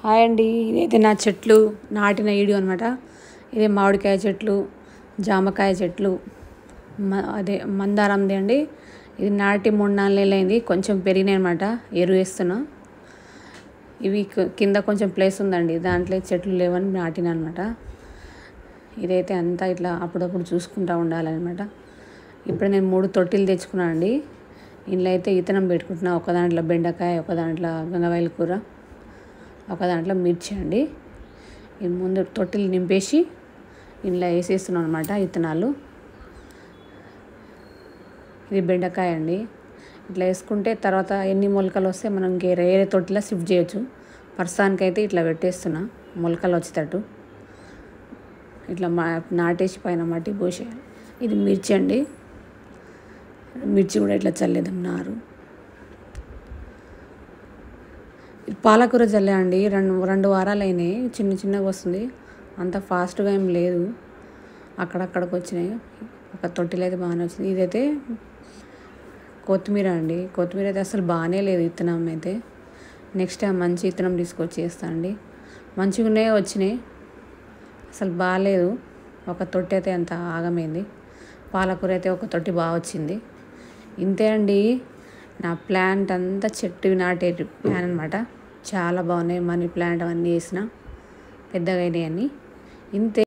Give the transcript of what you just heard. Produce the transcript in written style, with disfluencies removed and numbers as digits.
Hi అండి, ఇదైతే నా చెట్లు నాటిన వీడియో అనమాట. ఇదే మామిడికాయ చెట్లు, జామకాయ చెట్లు, అదే మందారంది అండి. ఇది నాటి 3-4 నెలలు అయింది. కొంచెం పెరిగినాయి అనమాట. ఎరువు వేస్తున్నా. ఇవి కింద కొంచెం ప్లేస్ ఉందండి, దాంట్లో చెట్లు లేవని నాటిన అనమాట. ఇదైతే అంతా ఇట్లా అప్పుడప్పుడు చూసుకుంటూ ఉండాలన్నమాట. ఇప్పుడు నేను 3 తొట్టిలు తెచ్చుకున్నాను అండి. ఇంట్లో అయితే విత్తనం పెట్టుకుంటున్నా. ఒక దాంట్లో బెండకాయ, ఒక దాంట్లో గంగవాయిల కూర, ఒక దాంట్లో మిర్చి అండి. ఈ ముందు తొట్టిలు నింపేసి ఇంట్లో వేసేస్తున్నాం అనమాట విత్తనాలు. ఇది బెండకాయ అండి. ఇట్లా వేసుకుంటే తర్వాత ఎన్ని మొలకలు వస్తే మనం వేరే తొట్టిలో షిఫ్ట్ చేయొచ్చు. ప్రస్తుతానికైతే ఇట్లా పెట్టేస్తున్నా, మొలకలు వచ్చేటట్టు. ఇట్లా నాటేసి పైన మట్టి పోసేయాలి. ఇది మిర్చి అండి. మిర్చి కూడా ఇట్లా చల్లేదాం నారు. పాలకూర చల్లే అండి. రెండు వారాలు అయినాయి. చిన్నగా వస్తుంది, అంత ఫాస్ట్గా ఏం లేదు. అక్కడక్కడికి వచ్చినాయి. ఒక తొట్టిలో అయితే బాగానే వచ్చింది. ఇదైతే కొత్తిమీర అండి. కొత్తిమీర అయితే అసలు బాగానే లేదు. విత్తనం అయితే నెక్స్ట్ టైం మంచి విత్తనం తీసుకొచ్చి వేస్తా అండి. మంచిగానే వచ్చినాయి, అసలు బాగాలేదు. ఒక తొట్టి అయితే అంత ఆగమైంది. పాలకూర అయితే ఒక తొట్టి బాగా వచ్చింది. ఇంతే అండి నా ప్లాంట్ అంతా. చెట్టు నాటే ప్లాన్ అనమాట. చాలా బాగున్నాయి. మనీ ప్లాంట్ అవన్నీ వేసిన, పెద్దగా అయినాయి అన్నీ. ఇంతే.